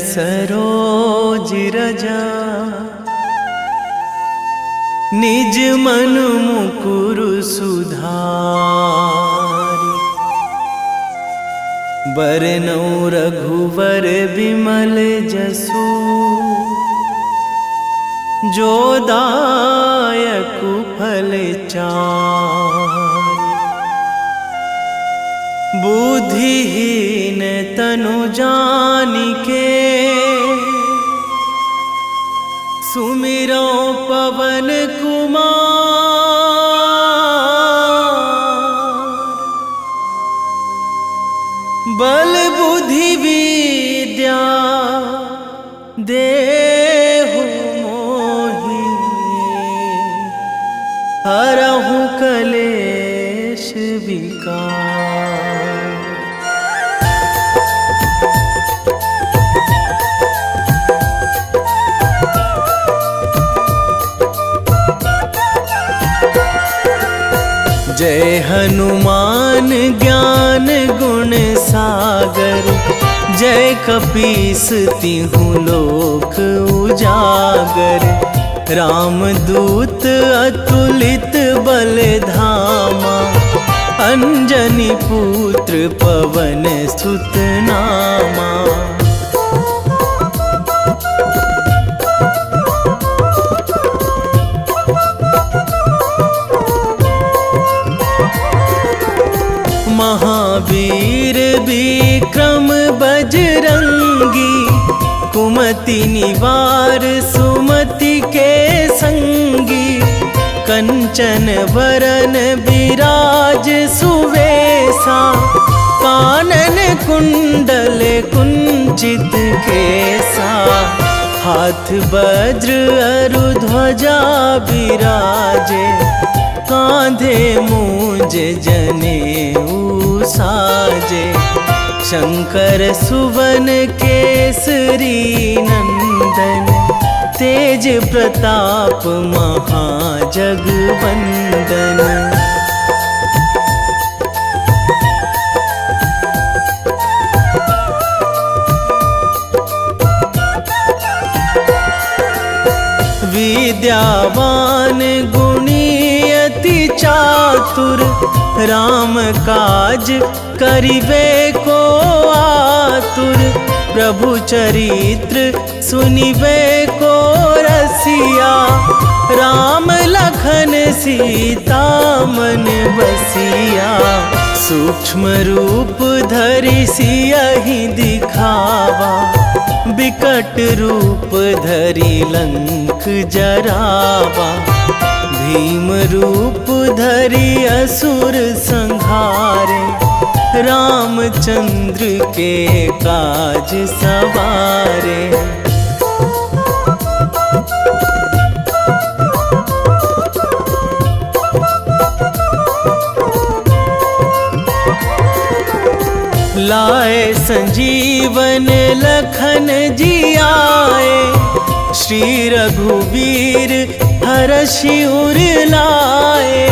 सरोज रजा निज मन मुकुर सुधारि। बरनौ रघुवर बिमल जसु जो दायकु फल चारि। बुद्धिहीन तनु जानिके सुमिरो पवन कुमार। बल बुद्धि विद्या देहु मोहि हरहु कलेश विकार। जय हनुमान ज्ञान गुण सागर। जय कपीस तिहु लोक उजागर। रामदूत अतुलित बल धामा। अंजनी पुत्र पवन सुत नामा। महावीर विक्रम बजरंगी। कुमति निवार सुमति के संगी। कंचन वरन विराज सुवेशा। कानन कुंडल कुंचित केसा। हाथ वज्र अरु ध्वजा विराजे। कांधे मूंज जनेऊ साजे। शंकर सुवन केसरी नंदन। तेज प्रताप महाजगवंदन। विद्यावान गुणी अति चातुर। राम काज करिबे को आतुर। प्रभु चरित्र सुनिबे को रसिया। राम लखन सीता मन बसिया। सूक्ष्म रूप धरि सियहि दिखावा। विकट रूप धरि लंक जरावा। भीम रूप धरि असुर संहारे। रामचंद्र के काज सवारे। लाए संजीवन लखन जियाए। श्री रघुवीर हरषि उर लाए।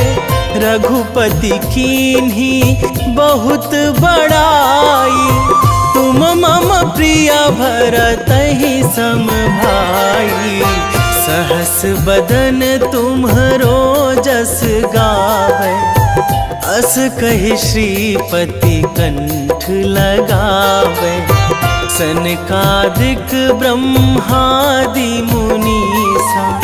रघुपति कीन्ही बहुत बड़ाई। तुम मम प्रिय भरतहि सम भाई। सहस बदन तुम्हरो जस गावै। अस कहि श्रीपति कंठ लगावै। सनकादिक ब्रह्मादि मुनीसा।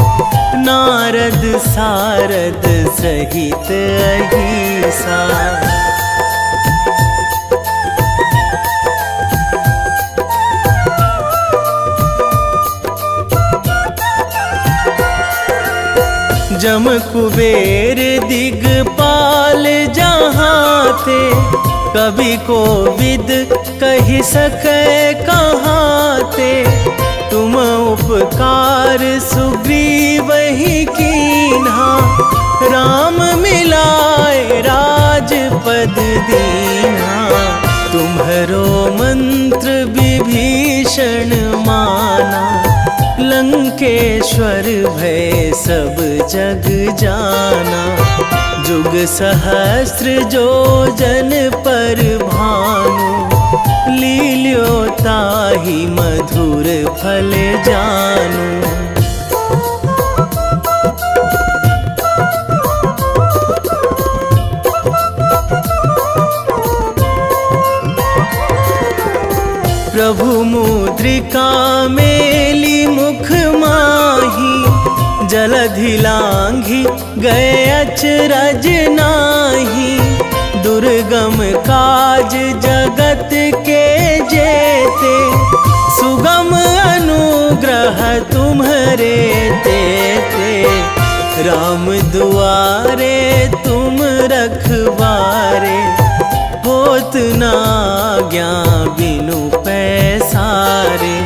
नारद सारद सहित अहिसा। जम कुबेर दिगपाल जहाँ थे। कवि कोविद कहि सकै कहाँ ते। तुम उपकार सुग्रीवहि कीन्हा। राम मिलाए राजपद दीन्हा। तुम्हरो मंत्र विभीषण माना। लंकेश्वर भय सब जग जाना। जुग सहस्र जो जन पर भानु। लील्यो ताहि मधुर फल जानू। प्रभु मुद्रिका मेली मुख माही, जलधि लांघी गए अचरज नाही। दुर्गम काज जगत के जेते, सुगम अनुग्रह तुम्हरे तेते। राम दुआरे तुम रखवारे, होत ना आज्ञा बिनु पैसारे।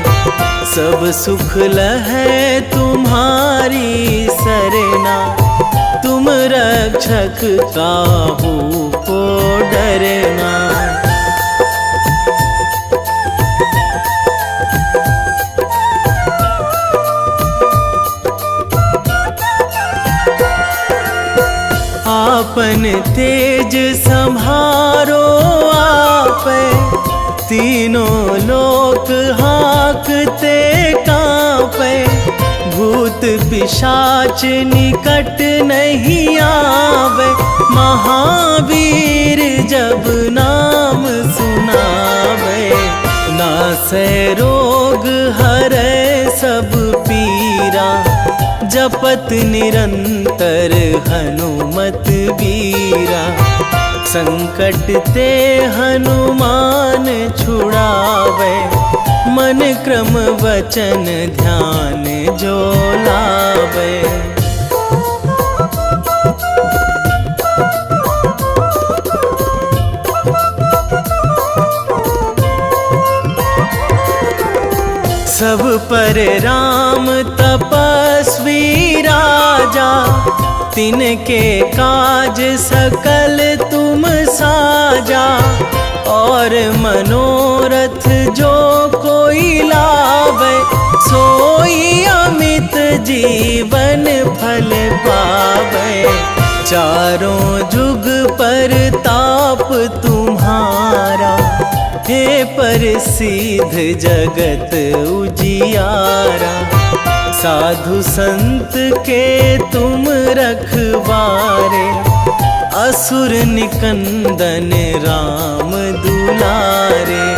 सब सुख लहै तुम्हारी सरना, तुम रक्षक काहू को डरना। आपन तेज संभारो आपै, तीनों लोक हाकते कांपै। भूत पिशाच निकट नहीं आवे, महावीर जब नाम सुनावे। नासै रोग हरै सब पीरा, जपत निरंतर हनुमत बीरा। संकट ते हनुमान छुड़ावे, मन क्रम वचन ध्यान जो लावे। सब पर राम तपस्वी राजा, तिनके काज सकल तुम साजा। और मनोरथ जो कोई लावे, सोई अमित जीवन फल पावे। चारों जुग पर ताप तुम्हारा, हे प्रसिद्ध जगत उजियारा। साधु संत के तुम रखवारे, असुर निकंदन राम दुलारे।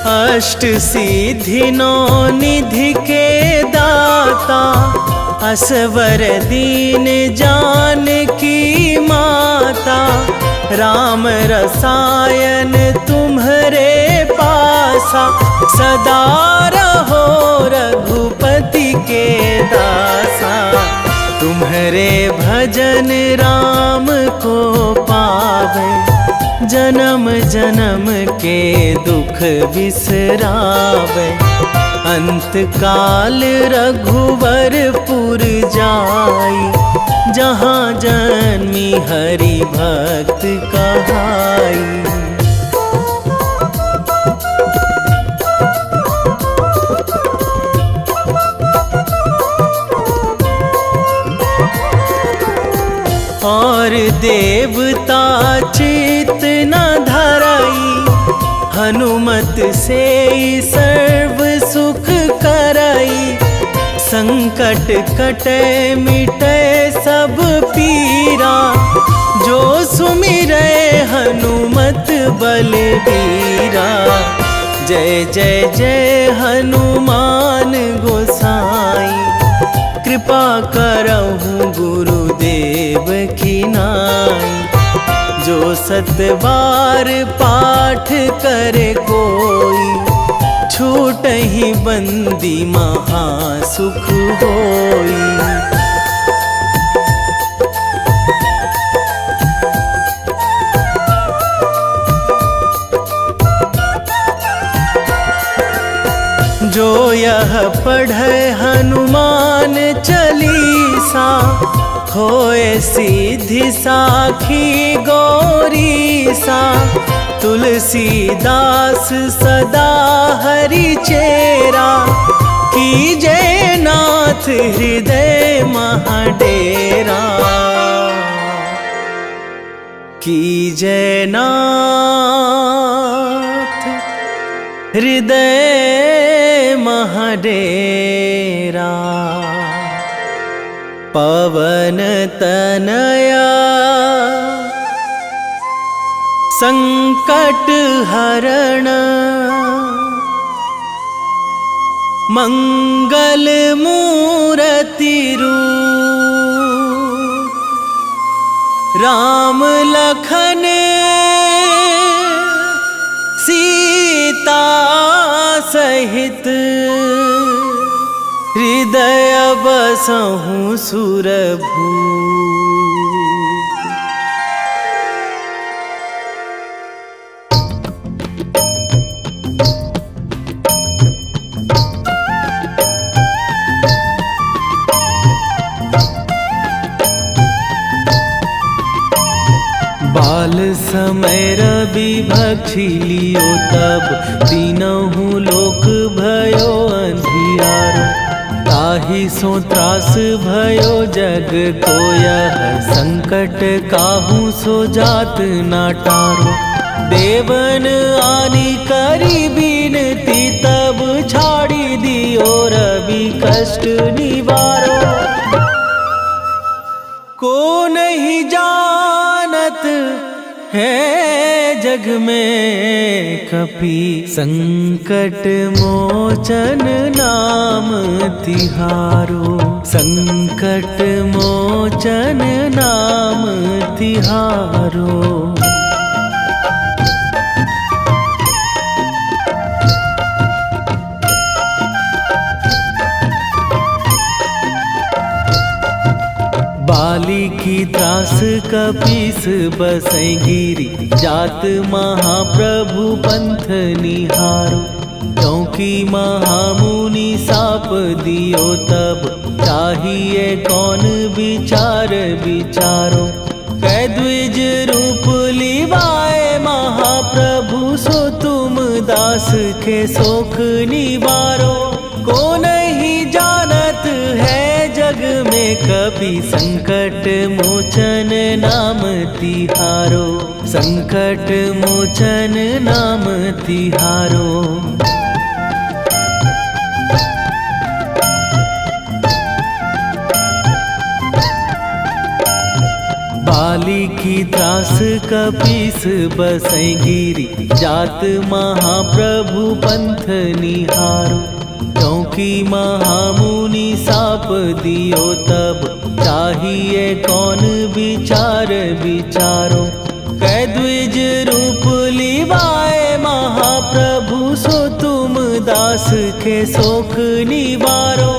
अष्ट सिद्धि नौ निधि के दाता, असवर दीन जानकी माता। राम रसायन तुम्हरे पासा, सदा रहो रघुपति के दासा। तुम्हरे भजन राम को पावे, जन्म जन्म के दुख बिसरावे। अंत काल रघुवरपुर जाई, जहाँ जन्मी हरि भक्त कहाई। और देवता चित न धराई, हनुमत से सर्व सुख कराई। संकट कटे मिटे सब पीरा, जो सुमिरै हनुमत बलबीरा। जय जय जय हनुमान गोसाई, कृपा करहु गुरुदेव की नाई। जो सतबार पाठ करे कोई, छूटहि बंदी महासुख होई। जो यह पढ़े हनुमान चालीसा, होए सीधी साखी गौरीसा। तुलसीदास सदा हरि चेरा, कीजे नाथ हृदय महाडेरा, कीजे नाथ हृदय महाडेरा। पवन तनया संकट हरण, मंगल मूर्ति रूप, राम लखन सीता सहित, हृदय बसहु सुरभूप। बाल समय रवि भक्षी लियो तब, तीनहु लोक भयो अंधियारो। ताहि सो त्रास भयो जग को यह, संकट काहू सो जात ना टारो। देवन आनी करी बिनती तब, छाड़ी दियो रवि कष्ट निवारो। को नहीं जानत है जग में कपि, संकट मोचन नाम तिहारो। संकट मोचन नाम तिहारो। बाली की त्रास कपीस बसै गिरी, जात महाप्रभु पंथ निहारो। क्योंकि महामुनि साप दियो तब, चाहिए कौन विचार विचारो। कै द्विज रूप लिवाए महाप्रभु, सो तुम दास के शोक निवारो। को नहीं जानत है जग में कपि, संकट मोचन नाम तिहारो। संकट मोचन नाम तिहारो। बाली की त्रास कपीस बसै गिरी, जात महाप्रभु पंथ निहारो। क्योंकि महामुनि साप दियो तब, चाहिए कौन विचार विचारो। कै द्विज रूप लिवाए महाप्रभु, सो तुम दास के शोक निवारो।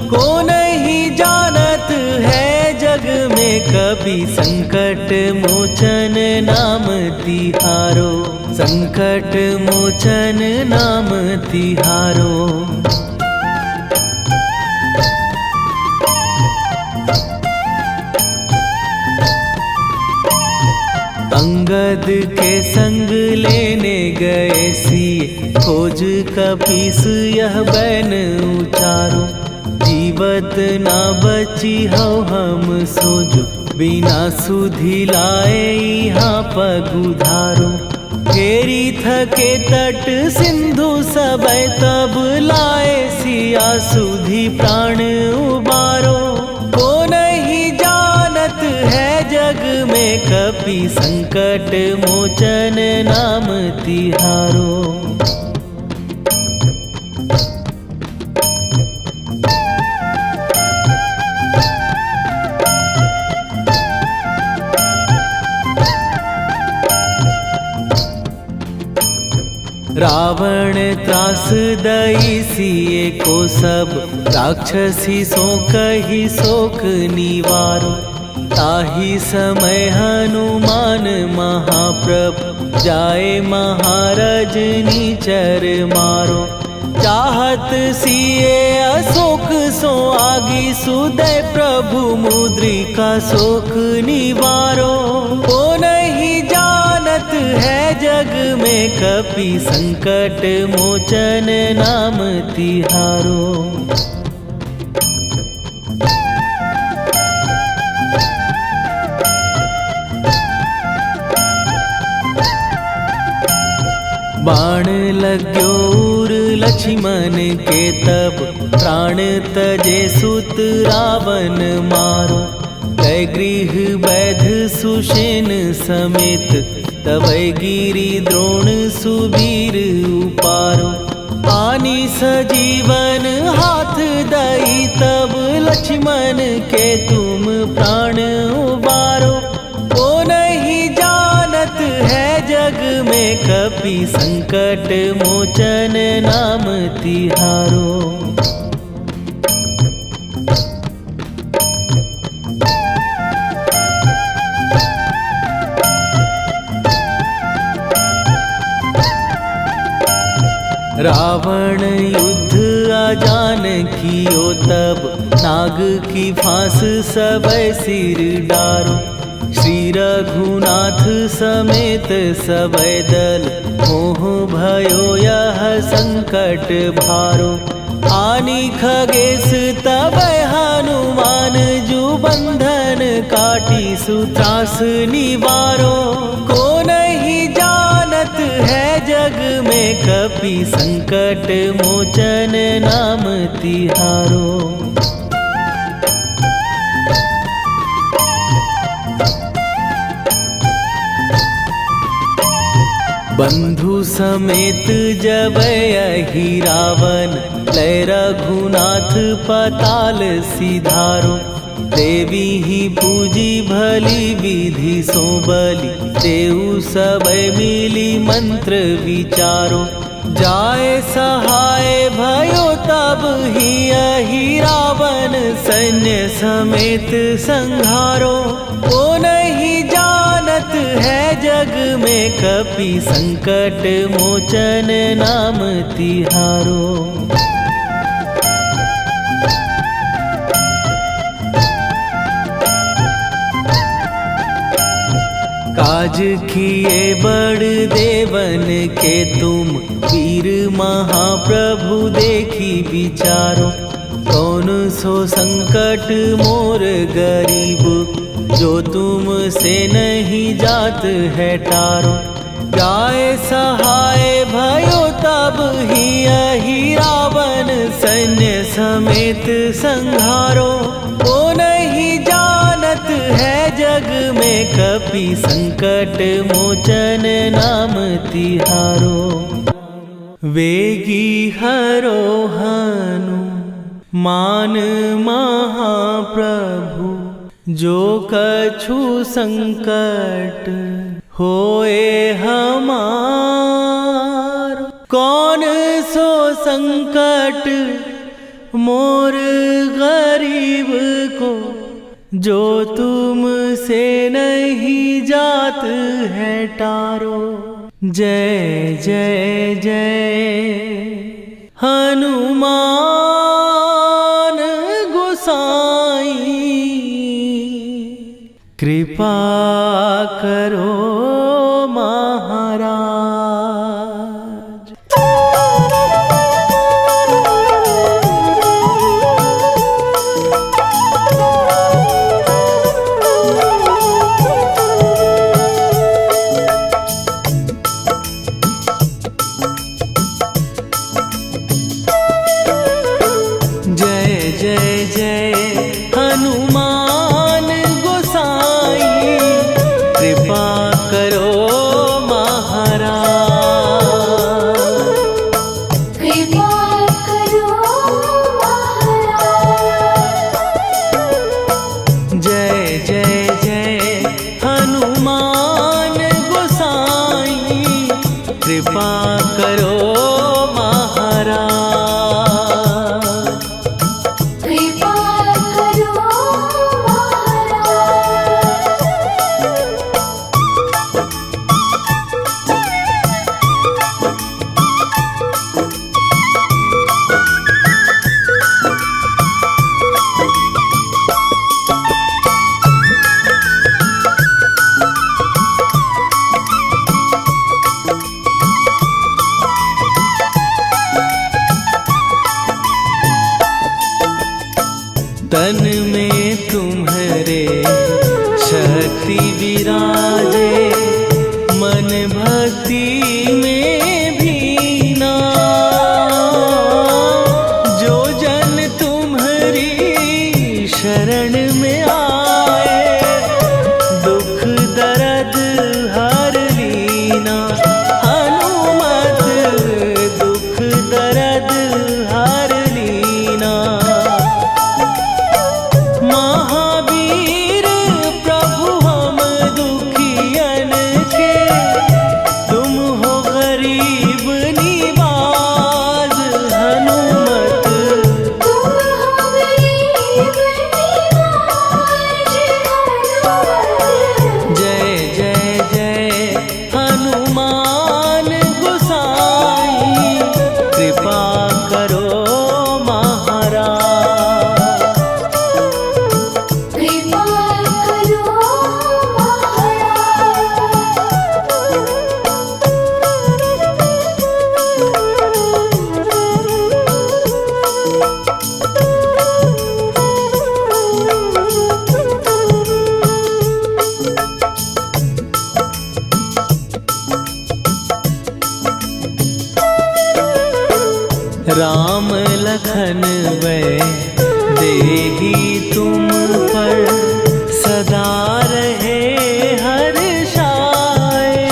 को नहीं जानत है जग में कपि, संकट मोचन नाम तिहारो। संकट मोचन नाम तिहारो। अंगद के संग लेने गए सिए, खोज कपीस यह बैन उचारो। जीवत ना बची हो हम सोजो, बिना सुधि लाए यहाँ पगुधारो। फेरी थके तट सिंधु सबय, तब लाए सिया सुधि प्राण उबारो। को नहीं जानत है जग में कपि, संकट मोचन नाम तिहारो। रावण त्रास दई सिए को सब, राक्षसी सो कही शोक निवारो। ताहि समय हनुमान महाप्रभु, जाए महाराज नीचर मारो। चाहत सिए अशोक सो आगी, सुदय प्रभु मुद्रिका शोक निवारो। को नहीं जानत है जग में कपि संकट मोचन नाम तिहारो। बाण लाग्यो उर लक्ष्मण के तब प्राण तजे सुत रावण मारो। कै गृह वैध सुषेण समेत तबै गिरि द्रोण सुबीर उपारो। आनी सजीवन हाथ दई तब लक्ष्मण के तुम प्राण उबारो। ओ नहीं जानत है जग में कपि संकट मोचन नाम तिहारो। रावण युद्ध आजान कियो तब नाग की फांस सबै सिर डारो। श्री रघुनाथ समेत सबै दल मोह भयो यह संकट भारो। आनी खगेश तबै हनुमान जु बंधन काटी सुत्रास निवारो। को नहीं जानत है जग में कपि संकट मोचन नाम तिहारो। बंधु समेत जबै अहि रावण लय रघुनाथ पताल सिधारो। देवी ही पूजी भली विधि सो बलि तेउ सबै मिली मंत्र विचारो। जाय सहाय भयो तब ही अहि रावण सैन्य समेत संहारो। ओ नहीं जानत है जग में कपि संकट मोचन नाम तिहारो। काज किए बड़ देवन के तुम वीर महाप्रभु देखी विचारो। कौन सो संकट मोर गरीब जो तुम से नहीं जात है टारो। जाय सहाय भयो तब ही अहि रावण सैन्य समेत संहारो। ओ नहीं जानत है जग में कपि संकट मोचन नाम तिहारो। वेगी हरो हनु मान महाप्रभु जो कछु संकट होए हमार। कौन सो संकट मोर गरीब को जो तुम से नहीं जात है टारो। जय जय जय हनुमान गोसाई कृपा करो महाराज। कृपा कर लखन वै देही तुम पर सदा रहे हर्षाए।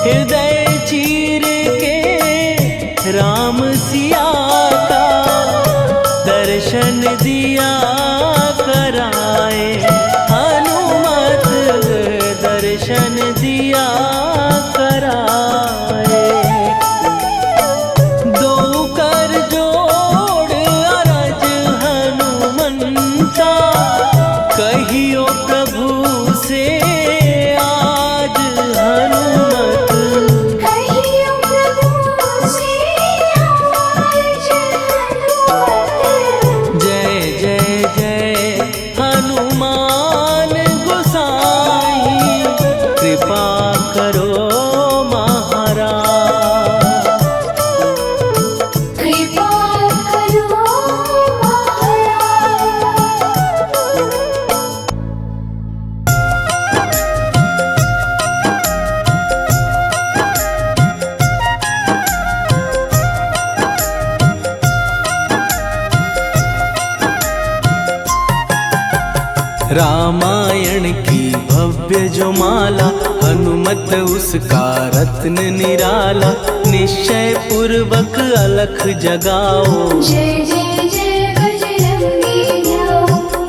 हृदय चीर के राम सिया का दर्शन दिया कराए। हनुमत दर्शन दिया कराए। दो कर जोड़ अरज हनुमंता कहियो प्रभु से आज हनुमत। कहियो प्रभु से आज हनुमत। जय जय जय हनुमान गोसाई कृपा करो महाराज। कृपा करो महाराज। रामायण की भव्य जो माला हनुमत उसका रत्न निराला। निश्चय पूर्वक अलख जगाओ जय जय जय बजरंगी जाओ।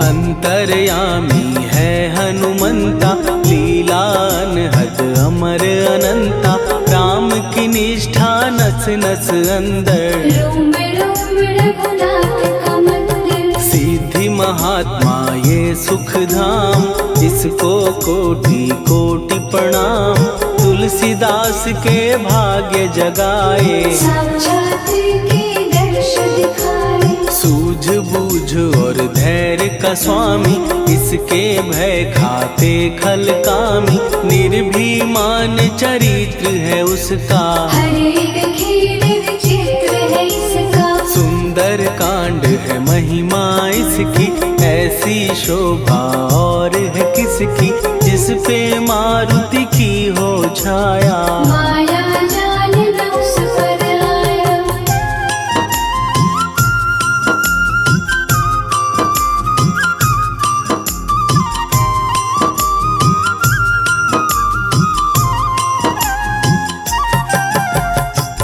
अंतर्यामी है हनुमंता लीला अनहद अमर अनंता। राम की निष्ठा नस नस अंदर रोम रोम रघुनाथ का मंदिर। सिद्धि महात्मा ये सुख धाम इसको कोटि कोटि प्रणाम। तुलसीदास के भाग्य जगाए साक्षात के दर्श दिखाए। सूझ बूझ और धैर्य का स्वामी इसके भय खाते खल कामी। निर्भीमान चरित्र है उसका हर एक खेल विचित्र है इसका। सुंदर कांड है महिमा इसकी ऐसी शोभा और है किसकी। जिस पे मारुति की हो छाया माया जाल न उस पर आया।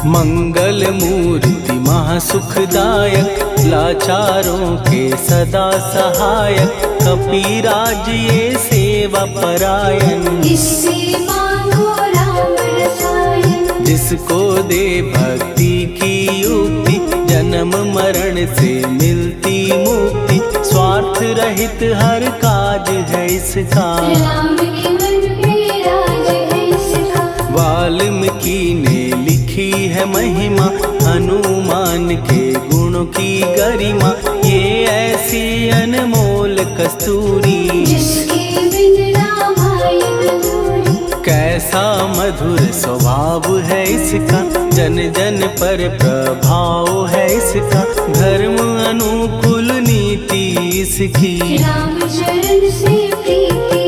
मंगल मूर्ति महासुखदायक लाचारों के सदा सहायक। कपीराज ये सेवा परायण इससे मांगो राम रसायन। जिसको दे भक्ति की युक्ति जन्म मरण से मिलती मुक्ति। स्वार्थ रहित हर काज है इसका राम के मन पे राज है इसका। वाल्मीकि ने लिखी है महिमा हनुमान के गुणों की गरिमा। ये ऐसी अनमोल कस्तूरी जिसके बिन रामायण अधूरी। कैसा मधुर स्वभाव है इसका जन जन पर प्रभाव है इसका। धर्म अनुकूल नीति इसकी राम चरण से प्रीति।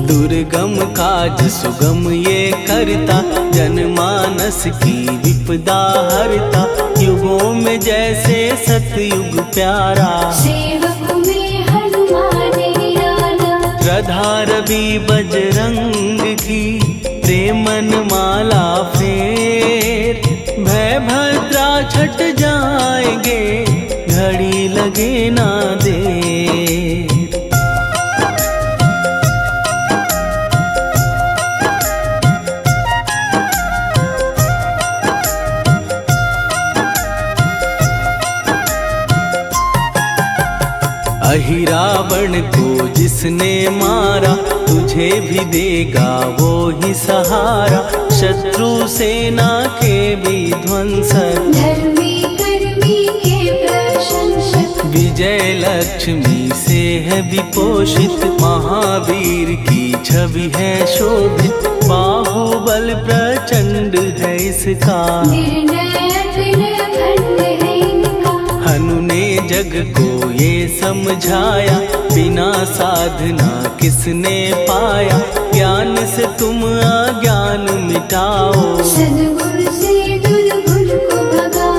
दुर्गम काज सुगम ये करता जनमानस की विपदा हरता। युगों में जैसे सतयुग प्यारा सेवक में हनुमान निराला। श्रद्धा रवि बजरंग की प्रेमन माला फेर। भय भद्रा छट जाएंगे घड़ी लगे ना देर। अहिरावण को जिसने मारा तुझे भी देगा वो ही सहारा। शत्रु सेना के विध्वंसक धर्मी कर्मी के प्रशंसक। विजय लक्ष्मी से है विपोषित। महावीर की छवि है शोभित। बाहुबल प्रचंड है इसका निर्णय अखंड है इनका। हनु ने जग को ये समझाया बिना साधना किसने पाया। ज्ञान से तुम अज्ञान मिटाओ सद्गुण से दुर्गुण को भगाओ।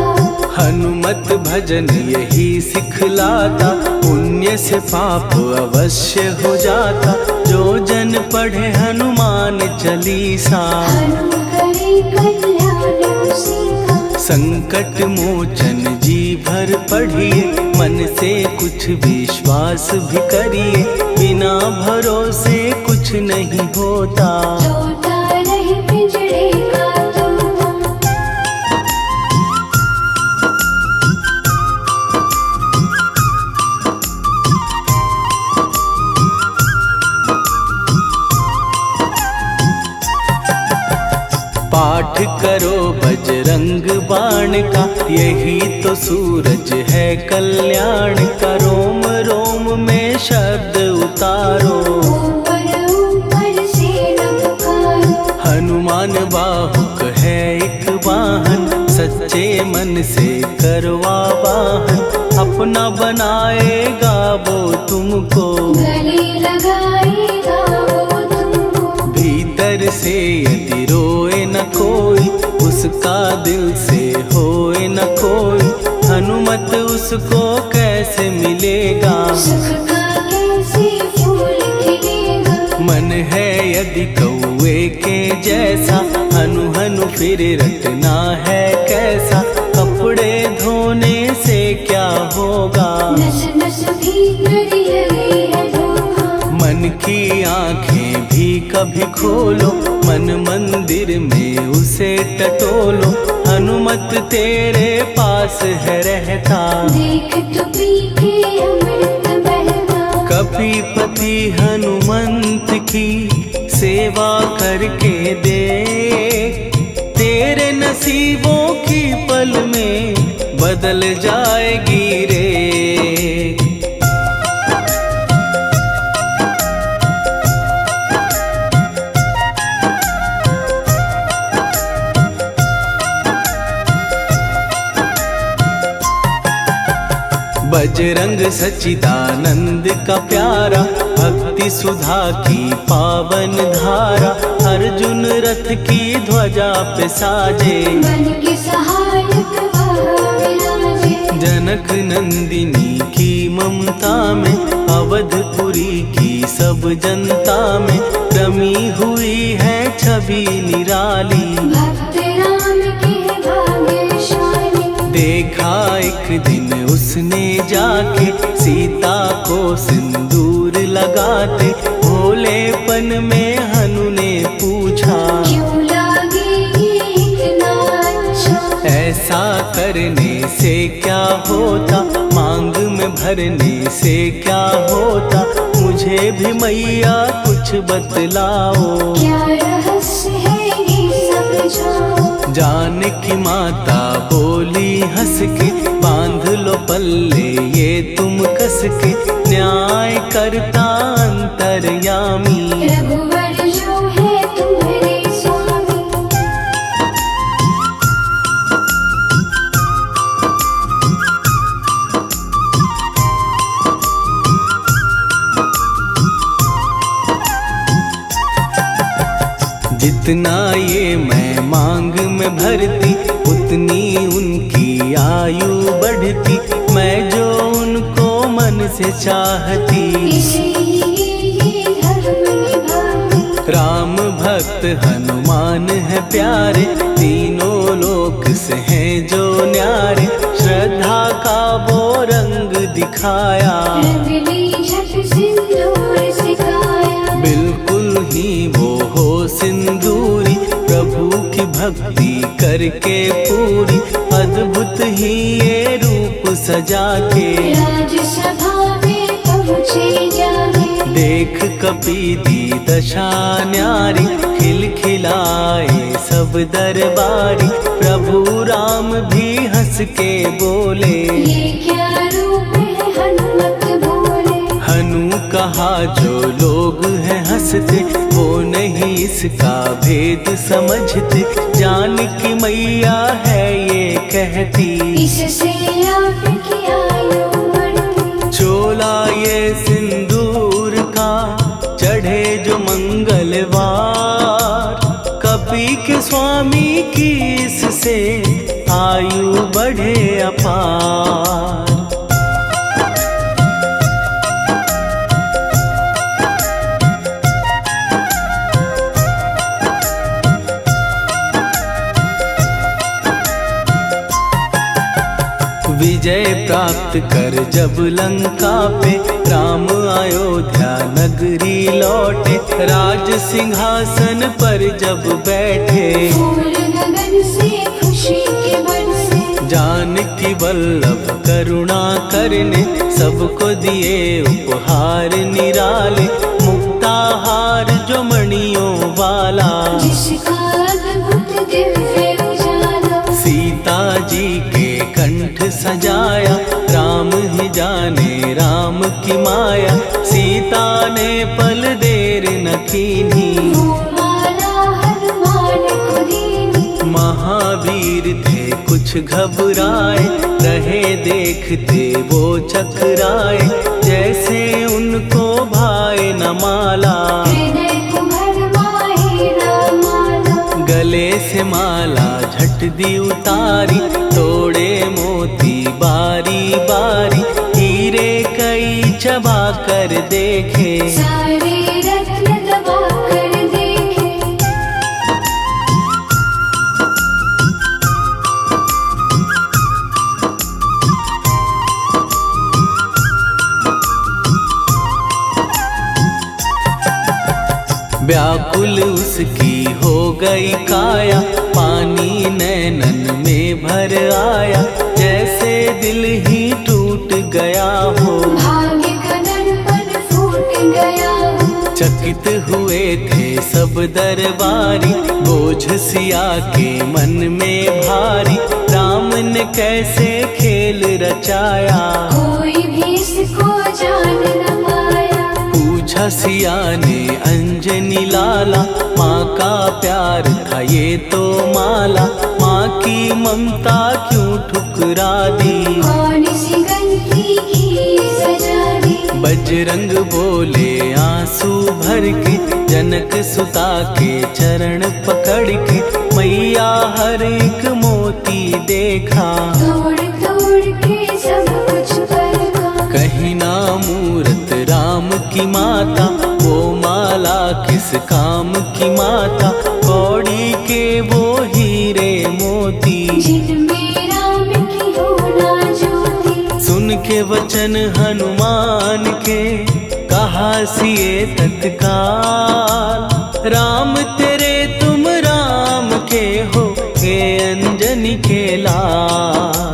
हनुमत भजन यही सिखलाता, पुण्य से पाप अवश्य हो जाता। जो जन पढ़े हनुमान चालीसा, हनुम करे कल्याण उसी का। संकट मोचन जी भर पढ़िए, मन से कुछ विश्वास भी करिए। बिना भरोसे कुछ नहीं होता, तोता रहे पिंजरे का तोता। पाठ करो बजरंग बाण का, यही तो सूरज है कल्याण का। रोम रोम में शब्द उतारो, ऊपर ऊपर से न पुकारो। हनुमान बाहुक है एक वाहन, सच्चे मन से करवा वाहन। अपना बनाएगा वो तुमको, गले लगाएगा वो तुमको। भीतर से यदि रोए न कोई, उसका दिल से होए न कोई। हनुमत उसको कैसे मिलेगा, सुख का कैसे फूल खिलेगा। मन है यदि कौए के जैसा, हनु हनु फिर रटना है कैसा। कपड़े धोने से क्या होगा, नस नस भीतर लगी है धोखा। मन की आंखें भी कभी खोलो, मन मंदिर में उसे टटोलो। हनुमत तेरे पास है रहता, देख तो पी के अमृत बहता। कपीपति हनुमंत की सेवा करके दे, तेरे नसीबों की पल में बदल जाएगी रे। बजरंग सच्चिदानंद का प्यारा, भक्ति सुधा की पावन धारा। अर्जुन रथ की ध्वजा पे साजे, मन के सहायक वह विराजे। जनक नंदिनी की ममता में, अवधपुरी की सब जनता में रमी हुई है छवि निराली। भक्त राम के भाग्यशाली, देखा एक दिन उसने जाके सीता को सिंदूर लगाते। भोलेपन में हनु ने पूछा, क्यों लागे ये इतना अच्छा। ऐसा करने से क्या होता, मांग में भरने से क्या होता। मुझे भी मैया कुछ बतलाओ, क्या रहस्य है ये समझाओ। जानकी माता बोली हंस के, बांध लो पल्ले ये तुम कस के। न्याय करता अंतर्यामी, रघुवर जो है तुम्हारे स्वामी। जितना ये मैं मांग में भरती, उतनी उनकी आयु बढ़ती। मैं जो उनको मन से चाहती, इसलिए ये धर्म निभाती। राम भक्त हनुमान है प्यारे, तीनों लोक से हैं जो न्यारे। श्रद्धा का वो रंग दिखाया, रंगली झट सिंदूर सिखाया। बिल्कुल ही वो हो सिंदूरी, प्रभु की भक्ति करके पूरी। अद्भुत ही ये रूप सजा के, राजसभा में पहुँचे जाके। देख कपीदी दशा न्यारी, खिलखिलाए सब दरबारी। प्रभु राम भी हंस के बोले, ये क्या रूप है हनुमत बोले। हनु कहा जो लोग हैं हंसते, वो नहीं इसका भेद समझते। जानकी मैया है ये कहती, इससे आपकी आयु बढ़ती। चोला ये सिंदूर का चढ़े जो मंगलवार। कपी के स्वामी की इससे आयु बढ़े अपार। विजय प्राप्त कर जब लंका पे राम अयोध्या नगरी लौटे, राज सिंहासन पर जब बैठे, फूल गगन से खुशी के बरसे, जानकी वल्लभ करुणा करने सबको दिए उपहार निराले, मुक्ताहार जो मणियों वाला, जिसका अद्भुत दिव्य उजाला, सीता जी के कंठ सजाया, राम ही जाने राम की माया, सीता ने पल देर न कीन्ही, वो माला हनुमान को दीनी। महावीर थे कुछ घबराए, रहे देखते वो चकराए, जैसे उनको भाए न माला, हृदय को भरमाए न माला, गले से माला झट दी उतारी, तोड़े मोती बारी बारी, हीरे कई चबा कर देखे, सारे रत्न दबा कर देखे। व्याकुल उसकी हो गई काया, पानी नैनन में भर आया, जैसे दिल ही टूट गया हो, भाग्य का दर्पण फूट गया हो, चकित हुए थे सब दरबारी, बोझ सिया के मन में भारी, राम ने कैसे खेल रचाया, कोई भी इसको जान न पाया। पूछा सिया ने अंजनी लाला, माँ का प्यार था ये तो माला, माँ की ममता क्यों ठुकरा दी, कौन सी गलती की सजा दी। बजरंग बोले आंसू भर के, जनक सुता के चरण पकड़ के, मैया हर एक मोती देखा, तोड़ तोड़ के सब कुछ परखा। कहीं ना मूरत राम की माता, वो माला किस काम की माता, कौड़ी के वो हीरे मोती, जिनमें राम की हो ना ज्योति। सुन के वचन हनुमान के, कहा सिए तत्काल, राम तेरे तुम राम के हो, के अंजनी के लाल।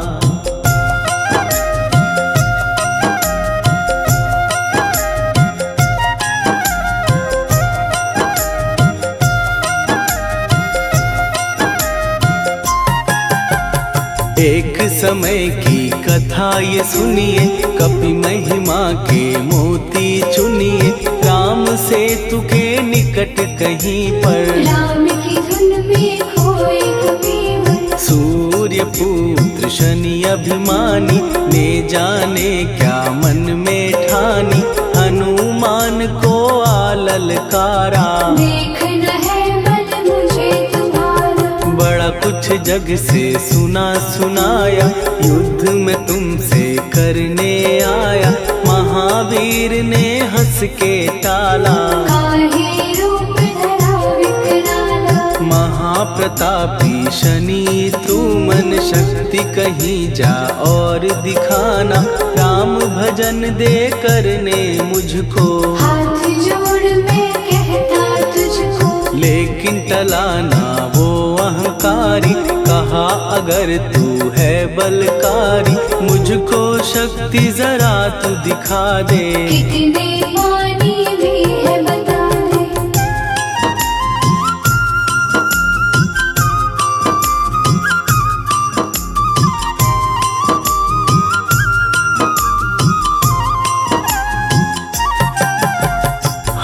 एक समय की कथा ये सुनिए, कपि महिमा के मोती चुनिए, राम सेतु के निकट कहीं पर, राम की धुन में खोए कबीर। सूर्य पुत्र शनि अभिमानी, ने जाने क्या मन में ठानी, हनुमान को आललकारा, देखना है बल मुझे तुम्हारा। बड़ा कुछ जग से सुना सुनाया, युद्ध में तुमसे करने आया, महावीर ने हंस के टाला, काहे रूप धरा विकराला। महाप्रतापी शनि तू मन शक्ति कहीं जा और दिखाना, राम भजन दे करने मुझको, हाथ जोड़ मैं कहता तुझको। लेकिन टलाना वो अहंकारी, कहा अगर तू है बलकारी, मुझको शक्ति जरा तू दिखा दे, कितने पानी भी है बता दे।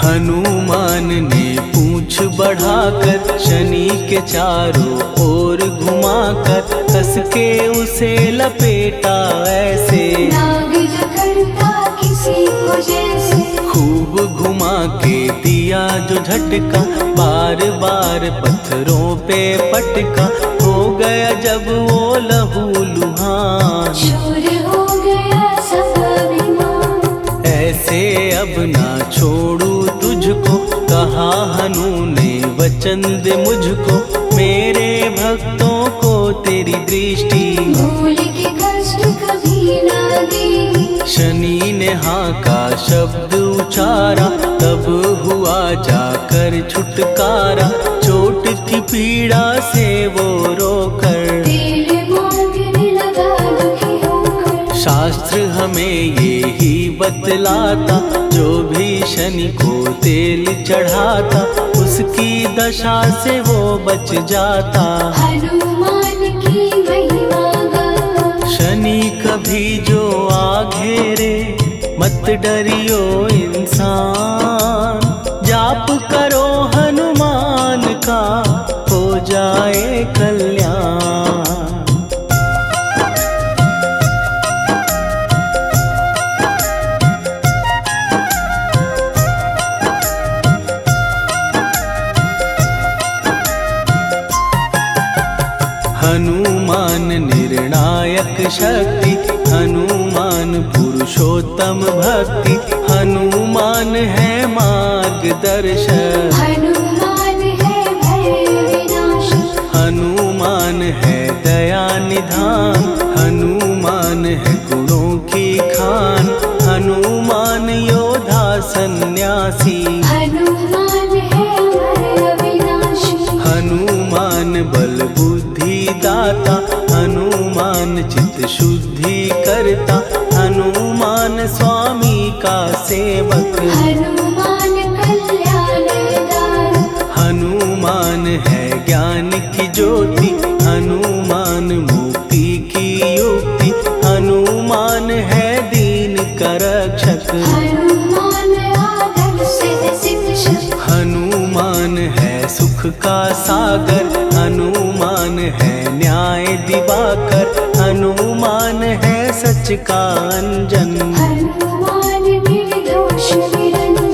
हनुमान ने पूंछ बढ़ाकर, शनि के चारों ओर घुमाकर, कस के उसे लपेटा ऐसे, नाग जो करता किसी को जैसे। खूब घुमा के दिया जो झटका, बार बार पत्थरों पे पटका, हो गया जब वो लहू लुहान, चूर हो गया सब अभिमान। ऐसे अब ना छोड़ू तुझको, कहा हनु ने वचन दे मुझको। मेरे भक्तों को तेरी दृष्टि, भूल के कष्ट कभी ना देगी। शनि ने हाँ का शब्द उचारा, तब हुआ जाकर छुटकारा। चोट की पीड़ा से वो रोकर, तेल मांगने लगा दुखी होकर। शास्त्र हमें ये ही बतलाता, जो भी शनि को तेल चढ़ाता, उसकी दशा से वो बच जाता। हनुमान की महिमा गाता। शनि कभी जो आ घेरे, मत डरियो इंसान। जाप करो हनुमान का, हो जाए कल्याण। हनुमान निर्णायक शक्ति, हनुमान पुरुषोत्तम भक्ति। हनुमान है मार्गदर्शक, हनुमान है भय विनाशक। हनुमान है दया निधान। हनुमान है गुणों की खान, हनुमान योद्धा सन्यासी। हनुमान है भय विनाशी। हनुमान बल बुद्धि दाता, हनुमान चित्त शुद्धि करता। हनुमान स्वामी का सेवक, हनुमान कल्याणदायक। हनुमान है ज्ञान की ज्योति। हनुमान मुक्ति की युक्ति, हनुमान है दीन का रक्षक। हनुमान आदर से शिक्षक। हनुमान है सुख का सागर, हनुमान है न्याय दिवाकर। हनुमान है सच का अंजन, हनुमान निर्दोष निरंजन।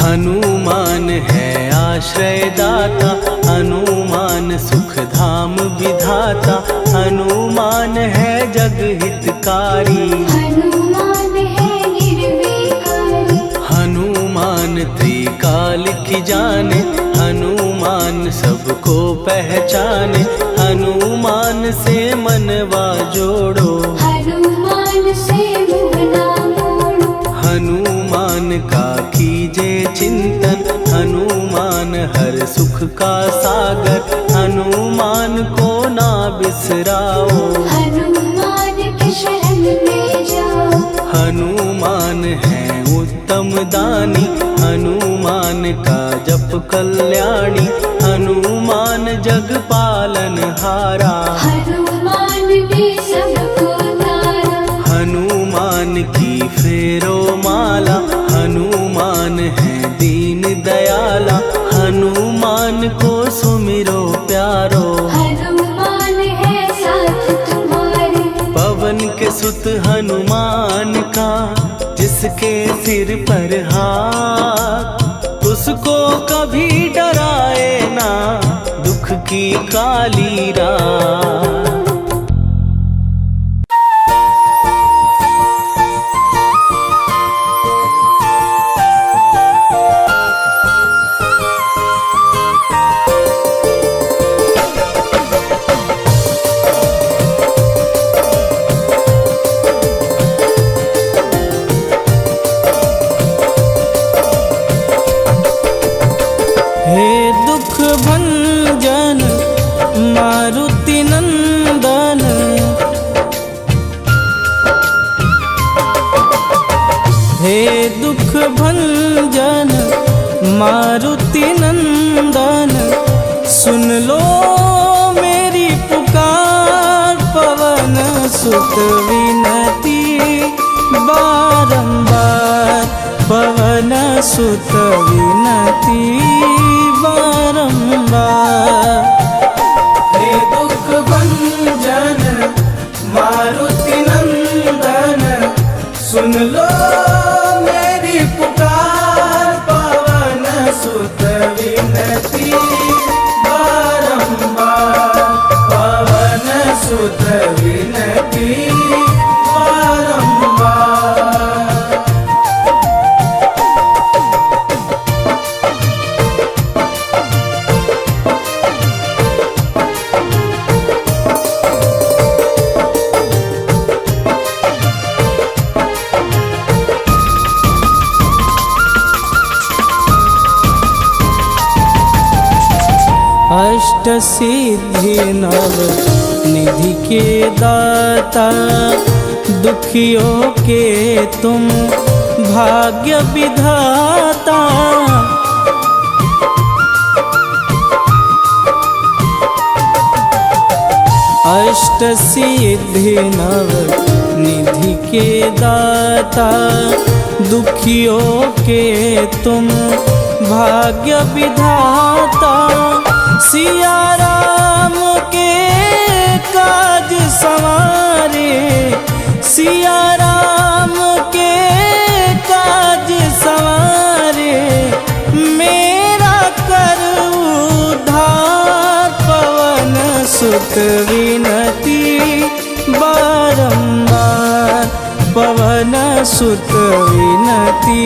हनुमान है आश्रय दाता, हनुमान सुख धाम विधाता। हनुमान है जग हितकारी, हनुमान है निर्विकारी। हनुमान त्रिकाल की जाने। हनुमान सबको पहचाने, हनुमान से मनवा जोड़ो। हनुमान से मुँह ना मोड़ो। हनुमान का कीजे चिंतन, हनुमान हर सुख का सागर। हनुमान को ना बिसराओ, हनुमान के शरण में जाओ। हनुमान है उत्तम दानी, हनुमान का जप कल्याणी। हनुमान जग पालन हारा, हनुमान ने सबको तारा। हनुमान की फेरो माला। हनुमान है दीन दयाला, हनुमान को सुमिरो प्यारो। हनुमान है साथ तुम्हारे। पवन के सुत हनुमान का, जिसके सिर पर हाथ, उसको कभी डराए ना दुख की काली रात। हे दुख भंजन मारुति नंदन, हे दुख भंजन मारुति नंदन। सुन लो मेरी पुकार, पवन सुत विनती बारंबार। पवन सुत विनती बारंबार। हे दुख भंजन सुत विनती बारंबार, पवन सुत विनती बारंबार। अष्ट सिद्धि नव निधि के दाता, दुखियों के तुम भाग्य विधाता। अष्ट सिद्धि नव निधि के दाता, दुखियों के तुम भाग्य विधाता। सिया राम के काज संवारे, सिया राम के काज संवारे, मेरा कर उद्धार। पवन सुत विनती बारंबार, पवन सुत विनती